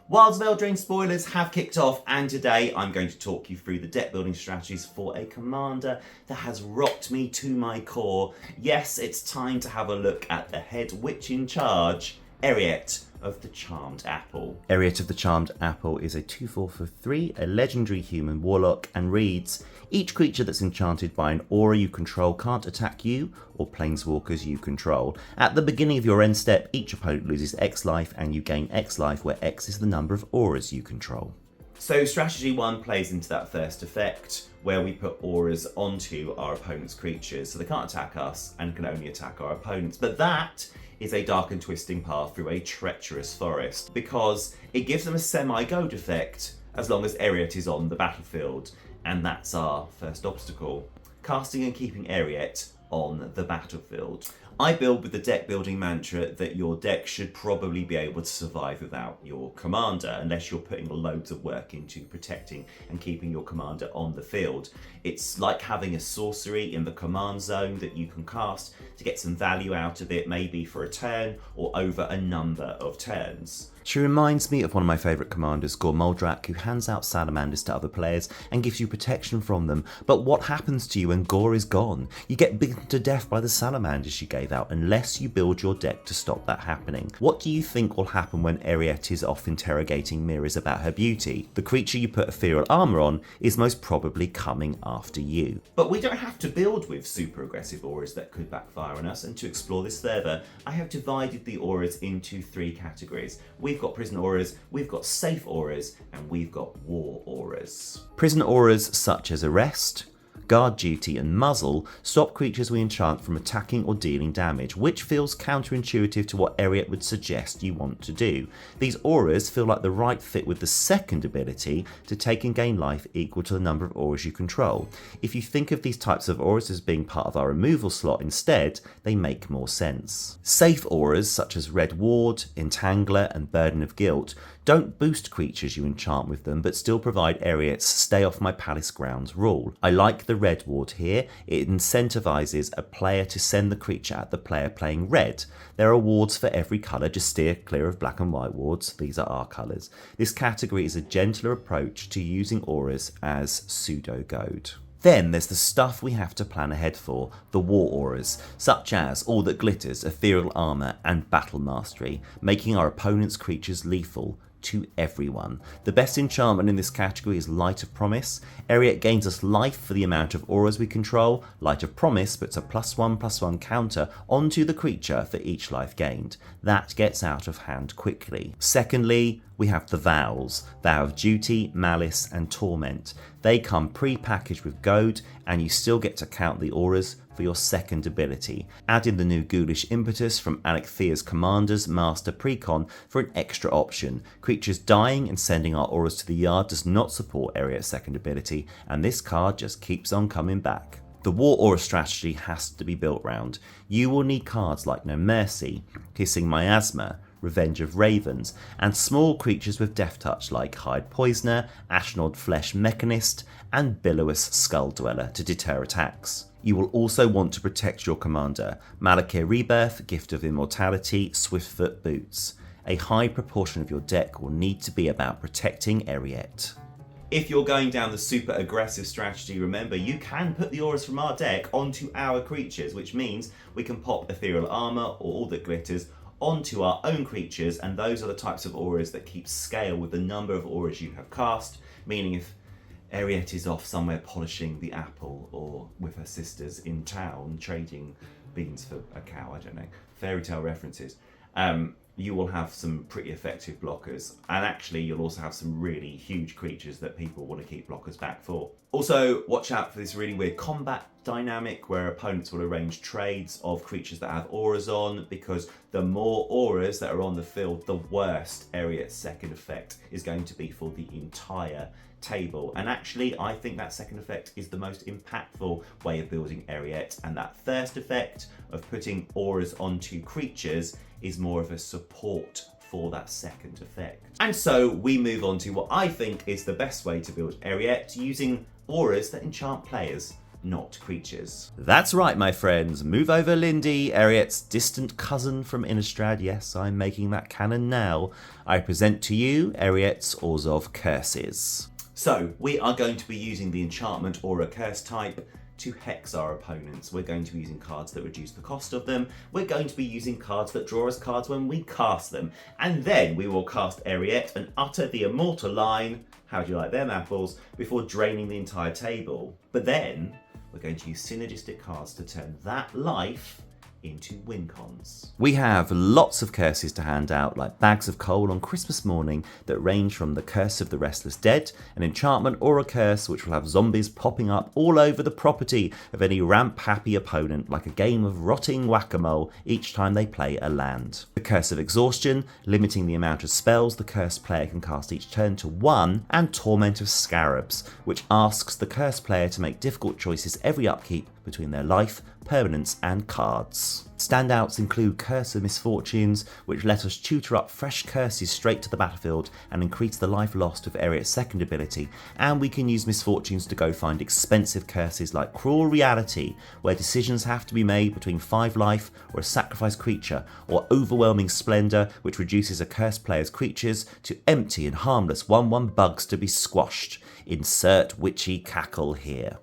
Wilds of Eldraine spoilers have kicked off, and today I'm going to talk you through the deck building strategies for a commander that has rocked me to my core. Yes, it's time to have a look at the head witch in charge, Eriette of the Charmed Apple. Eriette of the Charmed Apple is a 2/4 for 3, a legendary human warlock, and reads, each creature that's enchanted by an aura you control can't attack you or planeswalkers you control. At the beginning of your end step, each opponent loses X life and you gain X life, where X is the number of auras you control. So strategy 1 plays into that first effect, where we put auras onto our opponent's creatures, so they can't attack us and can only attack our opponents. But that is a dark and twisting path through a treacherous forest, because it gives them a semi-goad effect as long as Eriette is on the battlefield, and that's our first obstacle, casting and keeping Eriette on the battlefield. I build with the deck building mantra that your deck should probably be able to survive without your commander, unless you're putting loads of work into protecting and keeping your commander on the field. It's like having a sorcery in the command zone that you can cast to get some value out of it, maybe for a turn or over a number of turns. She reminds me of one of my favourite commanders, Gormuldrak, who hands out salamanders to other players and gives you protection from them. But what happens to you when Gore is gone? You get beaten to death by the salamanders she gave out, unless you build your deck to stop that happening. What do you think will happen when Eriette is off interrogating mirrors about her beauty? The creature you put ethereal armour on is most probably coming after you. But we don't have to build with super aggressive auras that could backfire on us, and to explore this further, I have divided the auras into 3 categories. We've got prison auras, we've got safe auras, and we've got war auras. Prison auras such as Arrest, Guard Duty and Muzzle stop creatures we enchant from attacking or dealing damage, which feels counterintuitive to what Eriette would suggest you want to do. These auras feel like the right fit with the second ability to take and gain life equal to the number of auras you control. If you think of these types of auras as being part of our removal slot instead, they make more sense. Safe auras such as Red Ward, Entangler and Burden of Guilt don't boost creatures you enchant with them, but still provide Eriette's stay off my palace grounds rule. I like the Red Ward here. It incentivizes a player to send the creature at the player playing red. There are wards for every colour, just steer clear of black and white wards. These are our colours. This category is a gentler approach to using auras as pseudo-goad. Then there's the stuff we have to plan ahead for, the war auras, such as All That Glitters, Ethereal Armour and Battle Mastery, making our opponent's creatures lethal to everyone. The best enchantment in this category is Light of Promise. Eriette gains us life for the amount of auras we control. Light of Promise puts a +1/+1 counter onto the creature for each life gained. That gets out of hand quickly. Secondly, we have the vows, Vow of Duty, Malice and Torment. They come pre-packaged with goad, and you still get to count the auras for your second ability. Add in the new Ghoulish Impetus from Alec Commander's Master Precon for an extra option. Creatures dying and sending our auras to the yard does not support Eriette's second ability, and this card just keeps on coming back. The War Aura strategy has to be built round. You will need cards like No Mercy, Hissing Miasma, Revenge of Ravens, and small creatures with Death Touch like Hide Poisoner, Ashnod Flesh Mechanist, and Billowous Skull Dweller to deter attacks. You will also want to protect your commander. Malakir Rebirth, Gift of Immortality, Swiftfoot Boots. A high proportion of your deck will need to be about protecting Eriette. If you're going down the super aggressive strategy, remember you can put the auras from our deck onto our creatures, which means we can pop Ethereal Armour or All That Glitters onto our own creatures, and those are the types of auras that keep scale with the number of auras you have cast, meaning if Eriette is off somewhere polishing the apple or with her sisters in town trading beans for a cow, I don't know, fairy tale references, you will have some pretty effective blockers, and actually you'll also have some really huge creatures that people want to keep blockers back for. Also, watch out for this really weird combat dynamic where opponents will arrange trades of creatures that have auras on, because the more auras that are on the field, the worse Eriette's second effect is going to be for the entire table. And actually, I think that second effect is the most impactful way of building Eriette, and that first effect of putting auras onto creatures is more of a support for that second effect. And so we move on to what I think is the best way to build Eriette, using auras that enchant players. not creatures. That's right, my friends. Move over, Lindy, Eriette's distant cousin from Innistrad. Yes, I'm making that canon now. I present to you Eriette's Orzhov Curses. So, we are going to be using the enchantment or a curse type to hex our opponents. We're going to be using cards that reduce the cost of them. We're going to be using cards that draw us cards when we cast them. And then we will cast Eriette and utter the immortal line, how do you like them apples, before draining the entire table. But then, we're going to use synergistic cards to turn that life into win cons. We have lots of curses to hand out, like bags of coal on Christmas morning that range from the Curse of the Restless Dead, an enchantment or a curse which will have zombies popping up all over the property of any ramp-happy opponent, like a game of rotting whack-a-mole each time they play a land. The Curse of Exhaustion, limiting the amount of spells the cursed player can cast each turn to 1, and Torment of Scarabs, which asks the cursed player to make difficult choices every upkeep between their life, permanents and cards. Standouts include Curse of Misfortunes, which let us tutor up fresh curses straight to the battlefield and increase the life lost of Eriette's second ability, and we can use Misfortunes to go find expensive curses like Cruel Reality, where decisions have to be made between 5 life or a sacrificed creature, or Overwhelming Splendor, which reduces a cursed player's creatures to empty and harmless 1/1 bugs to be squashed. Insert witchy cackle here.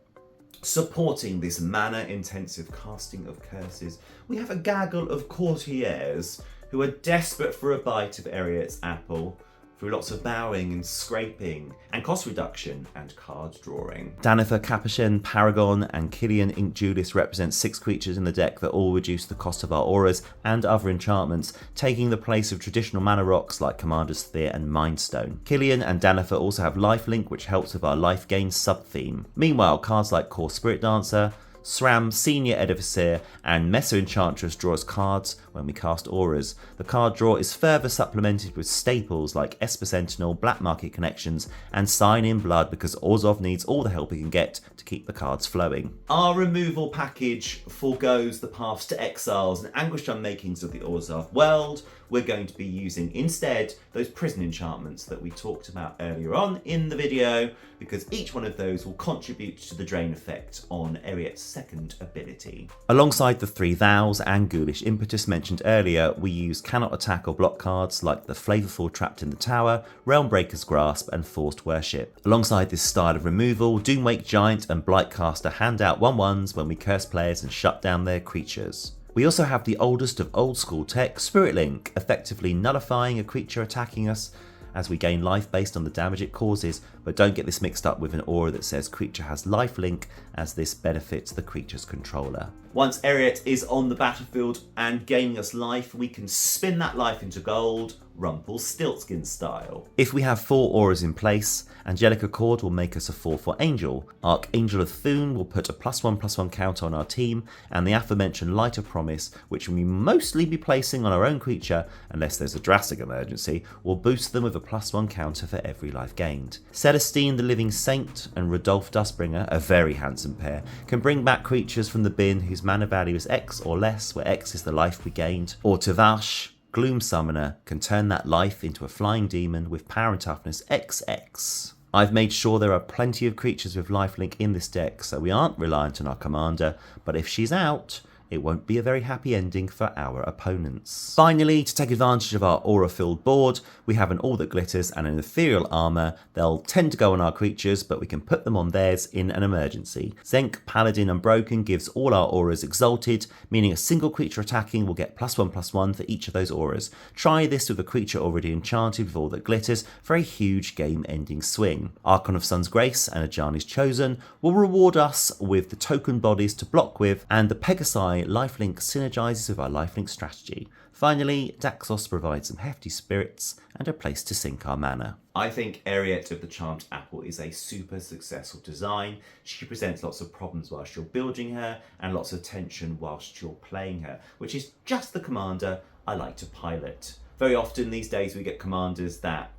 Supporting this mana-intensive casting of curses, we have a gaggle of courtiers who are desperate for a bite of Eriette's apple through lots of bowing and scraping and cost reduction and card drawing. Danifer, Capuchin, Paragon and Killian Ink Judas represent 6 creatures in the deck that all reduce the cost of our auras and other enchantments, taking the place of traditional mana rocks like Commander's Sphere and Mindstone. Killian and Danifer also have lifelink, which helps with our life gain sub-theme. Meanwhile, cards like Core Spirit Dancer, SRAM, Senior Edificer and Messer Enchantress draw us cards when we cast auras. The card draw is further supplemented with staples like Esper Sentinel, Black Market Connections and Sign in Blood, because Orzhov needs all the help he can get to keep the cards flowing. Our removal package forgoes the paths to exiles and anguished unmakings of the Orzhov world. We're going to be using instead those prison enchantments that we talked about earlier on in the video, because each one of those will contribute to the drain effect on Eriette's second ability. Alongside the 3 Thous and Ghoulish Impetus mentioned earlier, we use cannot attack or block cards like the Flavorful Trapped in the Tower, Realmbreaker's Grasp and Forced Worship. Alongside this style of removal, Doomwake Giant and Blightcaster hand out 1/1s when we curse players and shut down their creatures. We also have the oldest of old school tech, Spirit Link, effectively nullifying a creature attacking us as we gain life based on the damage it causes, but don't get this mixed up with an aura that says creature has lifelink, as this benefits the creature's controller. Once Eriette is on the battlefield and gaining us life, we can spin that life into gold, Rumpelstiltskin style. If we have 4 auras in place, Angelica Cord will make us a 4/4 angel, Archangel of Thune will put a +1/+1 counter on our team, and the aforementioned Light of Promise, which we mostly be placing on our own creature unless there's a drastic emergency, will boost them with a +1 counter for every life gained. Celestine the Living Saint and Rodolphe Dustbringer, a very handsome pair, can bring back creatures from the bin whose mana value is X or less, where X is the life we gained, or Tavash, Gloom Summoner, can turn that life into a flying demon with power and toughness XX. I've made sure there are plenty of creatures with lifelink in this deck, so we aren't reliant on our commander, but if she's out, it won't be a very happy ending for our opponents. Finally, to take advantage of our aura-filled board, we have an All That Glitters and an Ethereal Armour. They'll tend to go on our creatures, but we can put them on theirs in an emergency. Zenk, Paladin Unbroken gives all our auras Exalted, meaning a single creature attacking will get +1/+1 for each of those auras. Try this with a creature already enchanted with All That Glitters for a huge game-ending swing. Archon of Sun's Grace and Ajani's Chosen will reward us with the token bodies to block with, and the Pegasi lifelink synergizes with our lifelink strategy. Finally, Daxos provides some hefty spirits and a place to sink our mana. I think Eriette of the Charmed Apple is a super successful design. She presents lots of problems whilst you're building her and lots of tension whilst you're playing her, which is just the commander I like to pilot. Very often these days we get commanders that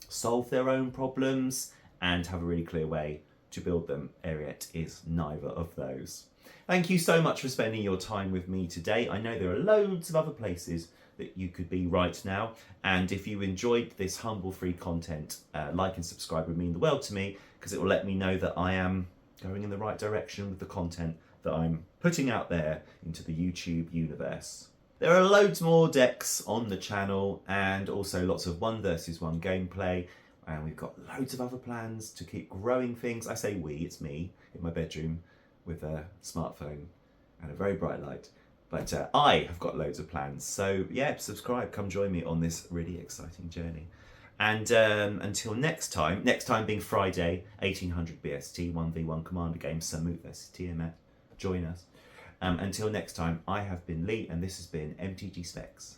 solve their own problems and have a really clear way to build them. Eriette is neither of those. Thank you so much for spending your time with me today. I know there are loads of other places that you could be right now, and if you enjoyed this humble free content, like and subscribe would mean the world to me, because it will let me know that I am going in the right direction with the content that I'm putting out there into the YouTube universe. There are loads more decks on the channel and also lots of 1 versus 1 gameplay, and we've got loads of other plans to keep growing things. I say we, it's me in my bedroom with a smartphone and a very bright light. But I have got loads of plans. So yeah, subscribe, come join me on this really exciting journey. And until next time being Friday, 1800 BST, 1v1 Commander game, Samut vs Tiamat. Join us. Until next time, I have been Lee, and this has been MTG Specs.